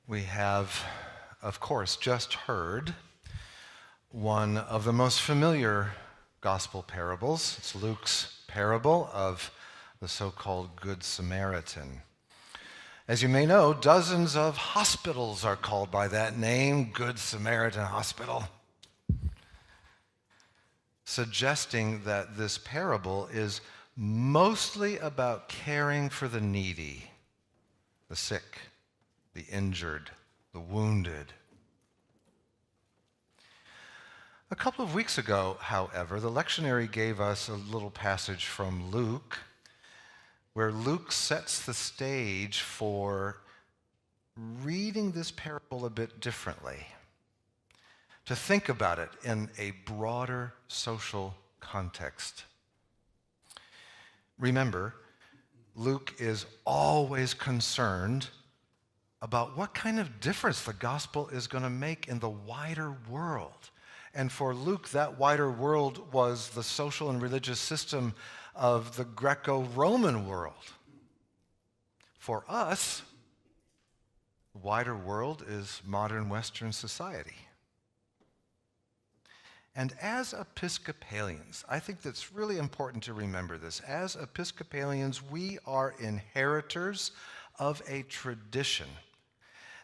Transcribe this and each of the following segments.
We have, of course, just heard one of the most familiar gospel parables. It's Luke's parable of the so-called Good Samaritan. As you may know, dozens of hospitals are called by that name, Good Samaritan Hospital, suggesting that this parable is mostly about caring for the needy, the sick, the injured, the wounded. A couple of weeks ago, however, the lectionary gave us a little passage from Luke where Luke sets the stage for reading this parable a bit differently, to think about it in a broader social context. Remember, Luke is always concerned about what kind of difference the gospel is going to make in the wider world. And for Luke, that wider world was the social and religious system of the Greco-Roman world. For us, the wider world is modern Western society. And as Episcopalians, I think that's really important to remember this. As Episcopalians, we are inheritors of a tradition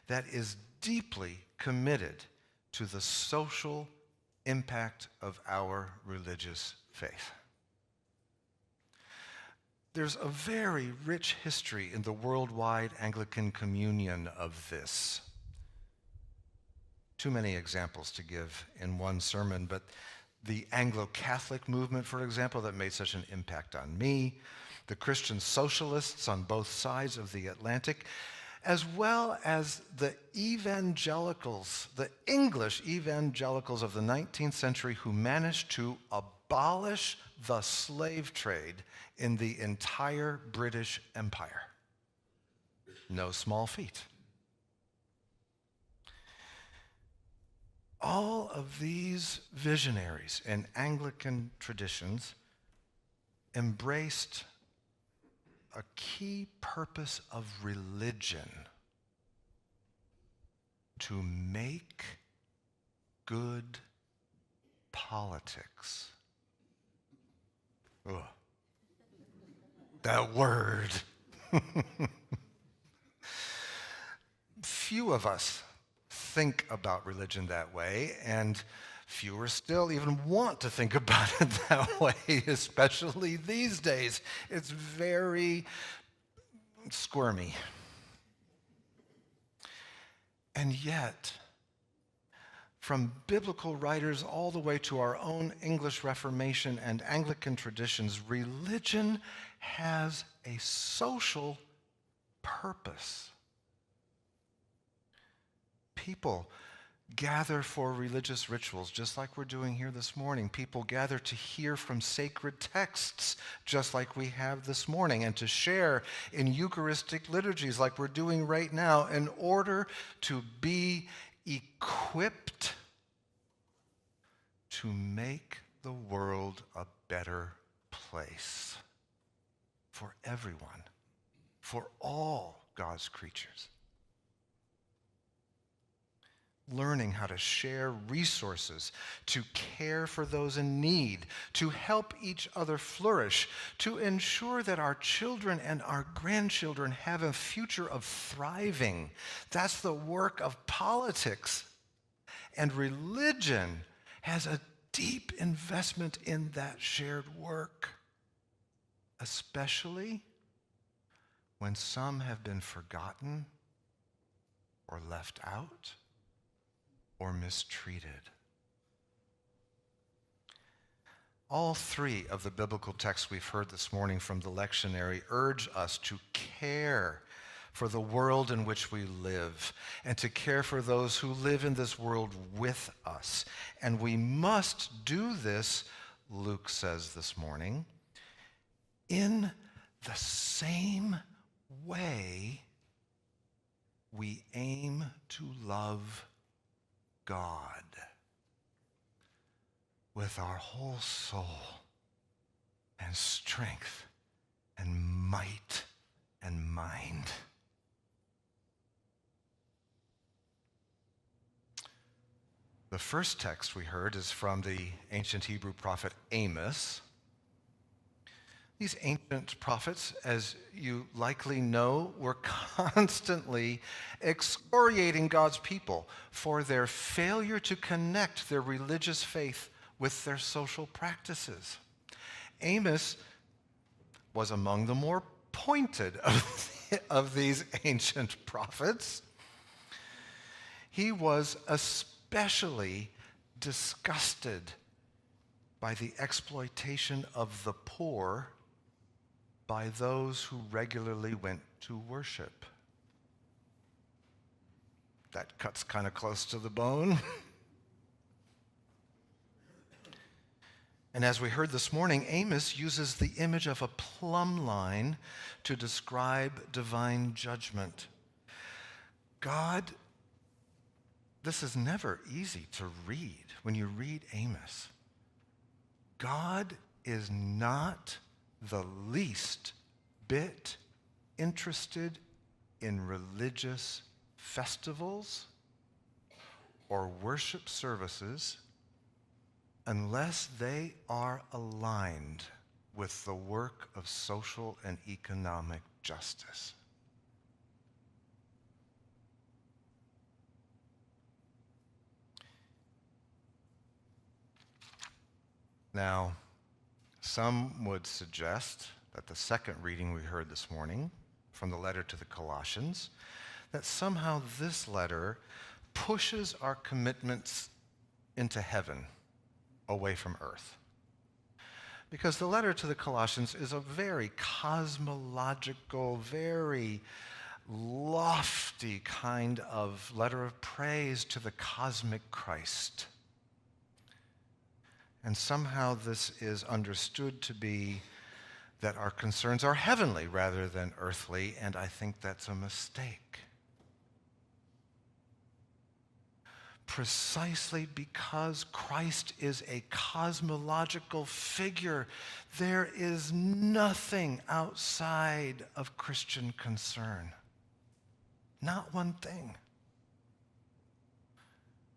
that is deeply committed to the social impact of our religious faith. There's a very rich history in the worldwide Anglican communion of this. Too many examples to give in one sermon, but the Anglo-Catholic movement, for example, that made such an impact on me, the Christian socialists on both sides of the Atlantic, as well as the evangelicals, the English evangelicals of the 19th century who managed to abolish the slave trade in the entire British Empire. No small feat. All of these visionaries in Anglican traditions embraced a key purpose of religion: to make good politics. Ugh. That word. Few of us think about religion that way, and fewer still even want to think about it that way, especially these days. It's very squirmy. And yet, from biblical writers all the way to our own English Reformation and Anglican traditions, religion has a social purpose. People gather for religious rituals, just like we're doing here this morning. People gather to hear from sacred texts, just like we have this morning, and to share in Eucharistic liturgies like we're doing right now, in order to be equipped to make the world a better place for everyone, for all God's creatures. Learning how to share resources, to care for those in need, to help each other flourish, to ensure that our children and our grandchildren have a future of thriving. That's the work of politics. And religion has a deep investment in that shared work, especially when some have been forgotten or left out or mistreated. All three of the biblical texts we've heard this morning from the lectionary urge us to care for the world in which we live and to care for those who live in this world with us. And we must do this, Luke says this morning, in the same way we aim to love God with our whole soul and strength and might and mind. The first text we heard is from the ancient Hebrew prophet Amos. These ancient prophets, as you likely know, were constantly excoriating God's people for their failure to connect their religious faith with their social practices. Amos was among the more pointed of these ancient prophets. He was especially disgusted by the exploitation of the poor by those who regularly went to worship. That cuts kind of close to the bone. And as we heard this morning, Amos uses the image of a plumb line to describe divine judgment. God, this is never easy to read when you read Amos. God is not the least bit interested in religious festivals or worship services unless they are aligned with the work of social and economic justice. Now, some would suggest that the second reading we heard this morning from the letter to the Colossians, that somehow this letter pushes our commitments into heaven away from earth. Because the letter to the Colossians is a very cosmological, very lofty kind of letter of praise to the cosmic Christ. And somehow this is understood to be that our concerns are heavenly rather than earthly, and I think that's a mistake. Precisely because Christ is a cosmological figure, there is nothing outside of Christian concern. Not one thing.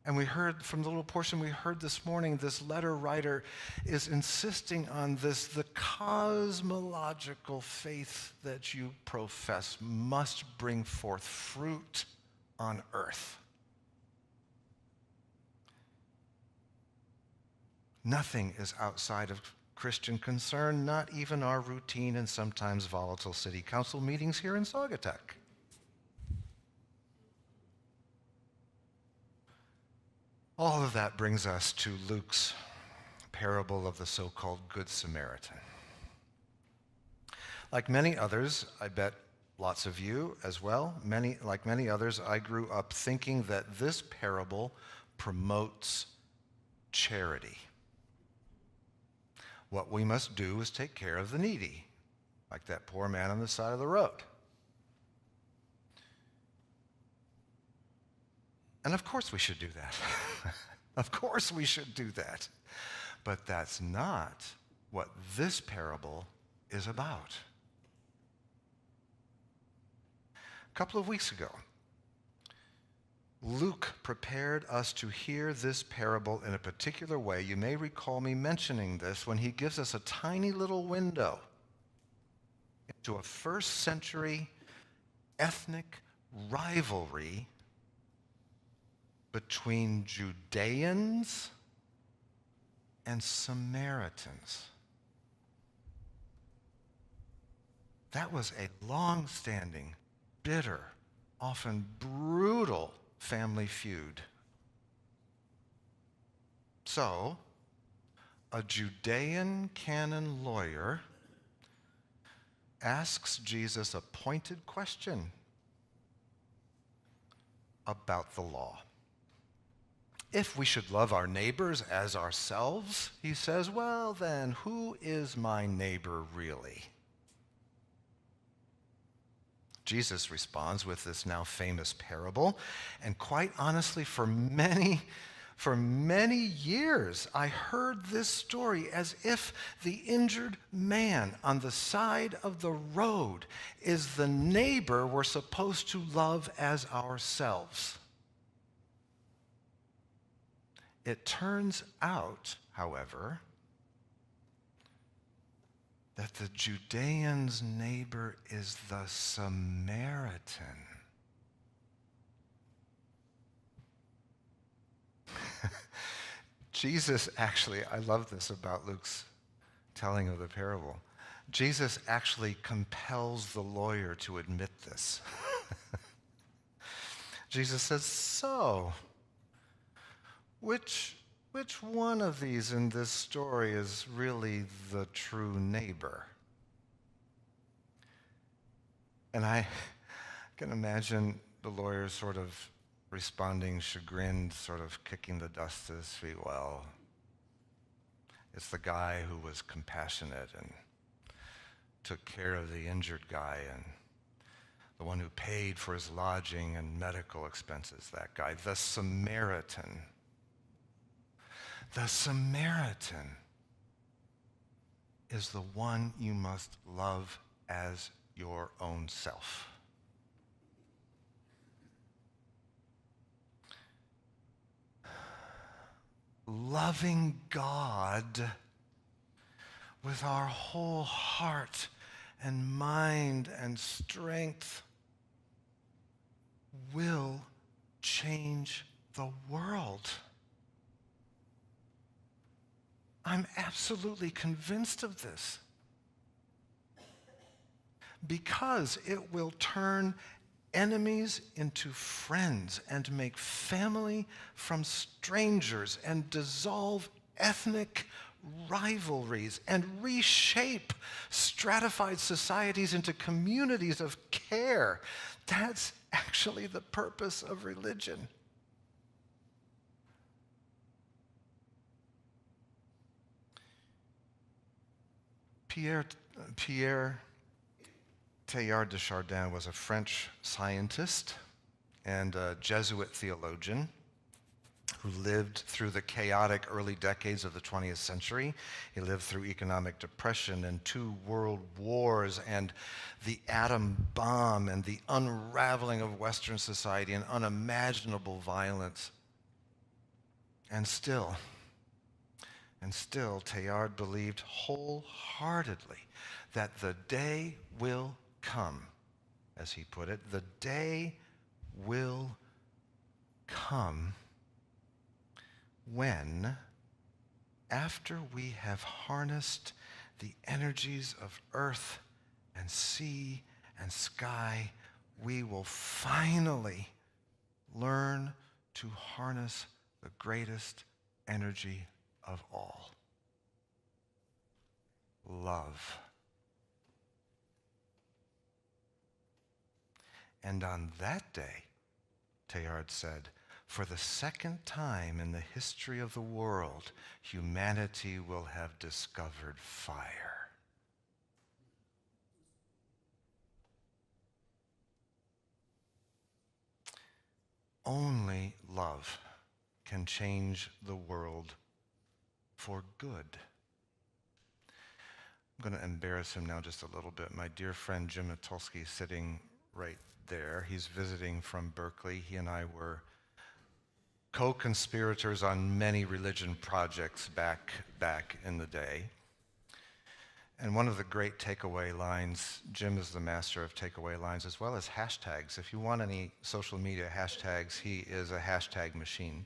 And we heard from the little portion we heard this morning, this letter writer is insisting on this. The cosmological faith that you profess must bring forth fruit on earth. Nothing is outside of Christian concern, not even our routine and sometimes volatile city council meetings here in Saugatuck. All of that brings us to Luke's parable of the so-called Good Samaritan. Like many others, I bet lots of you as well, like many others, I grew up thinking that this parable promotes charity. What we must do is take care of the needy, like that poor man on the side of the road. And of course we should do that. Of course we should do that. But that's not what this parable is about. A couple of weeks ago, Luke prepared us to hear this parable in a particular way. You may recall me mentioning this when he gives us a tiny little window into a first century ethnic rivalry between Judeans and Samaritans. That was a long-standing, bitter, often brutal family feud. So, a Judean canon lawyer asks Jesus a pointed question about the law. If we should love our neighbors as ourselves, he says, well then, who is my neighbor really? Jesus responds with this now famous parable, and quite honestly, for many years, I heard this story as if the injured man on the side of the road is the neighbor we're supposed to love as ourselves. It turns out, however, that the Judean's neighbor is the Samaritan. Jesus actually, I love this about Luke's telling of the parable. Jesus actually compels the lawyer to admit this. Jesus says, so, which one of these in this story is really the true neighbor? And I can imagine the lawyer sort of responding chagrined, sort of kicking the dust at his feet. Well, it's the guy who was compassionate and took care of the injured guy and the one who paid for his lodging and medical expenses, that guy, the Samaritan. The Samaritan is the one you must love as your own self. Loving God with our whole heart and mind and strength will change the world. I'm absolutely convinced of this, because it will turn enemies into friends and make family from strangers and dissolve ethnic rivalries and reshape stratified societies into communities of care. That's actually the purpose of religion. Pierre Teilhard de Chardin was a French scientist and a Jesuit theologian who lived through the chaotic early decades of the 20th century. He lived through economic depression and 2 world wars and the atom bomb and the unraveling of Western society and unimaginable violence. And still, Teilhard believed wholeheartedly that the day will come, as he put it, the day will come when, after we have harnessed the energies of earth and sea and sky, we will finally learn to harness the greatest energy of all: love. And on that day, Teilhard said, for the second time in the history of the world, humanity will have discovered fire. Only love can change the world for good. I'm going to embarrass him now just a little bit. My dear friend Jim Matulski is sitting right there. He's visiting from Berkeley. He and I were co-conspirators on many religion projects back in the day. And one of the great takeaway lines, Jim is the master of takeaway lines as well as hashtags. If you want any social media hashtags, he is a hashtag machine.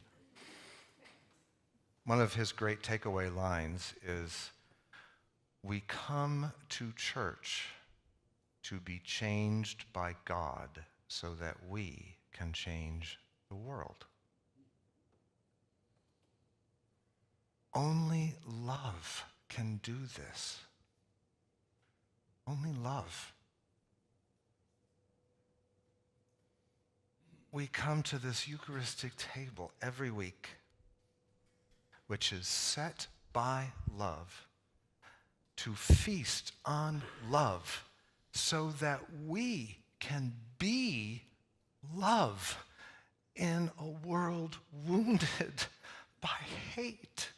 One of his great takeaway lines is, we come to church to be changed by God so that we can change the world. Only love can do this. Only love. We come to this Eucharistic table every week, which is set by love, to feast on love so that we can be love in a world wounded by hate.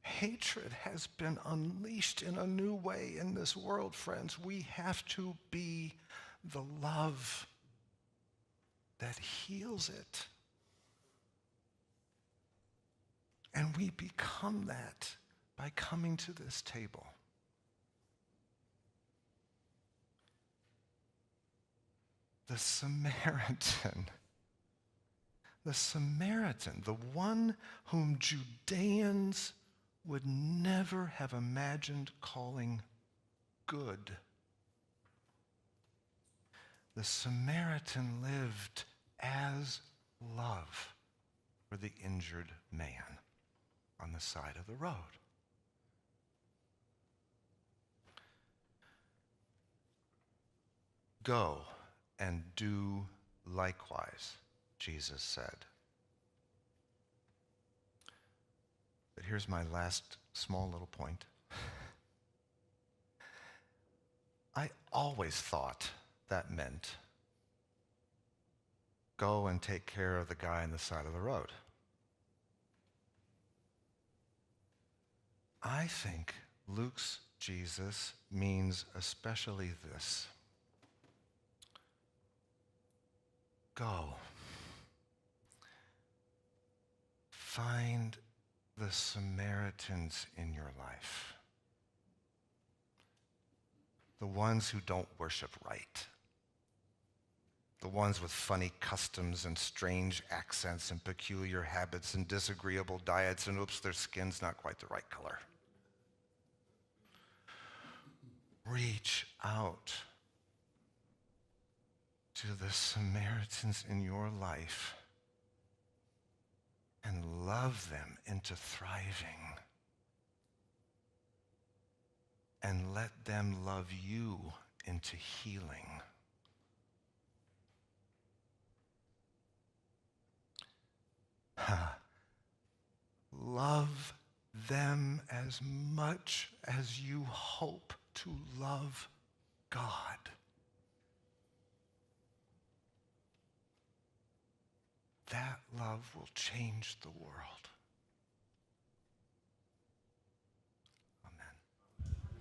Hatred has been unleashed in a new way in this world, friends. We have to be the love that heals it. And we become that by coming to this table. The Samaritan, the one whom Judeans would never have imagined calling good. The Samaritan lived as love for the injured man on the side of the road. Go and do likewise, Jesus said. But here's my last small little point. I always thought that meant go and take care of the guy on the side of the road. I think Luke's Jesus means especially this. Go. Find the Samaritans in your life. The ones who don't worship right. The ones with funny customs and strange accents and peculiar habits and disagreeable diets and oops, their skin's not quite the right color. Reach out to the Samaritans in your life and love them into thriving. And let them love you into healing. Love them as much as you hope to love God. That love will change the world.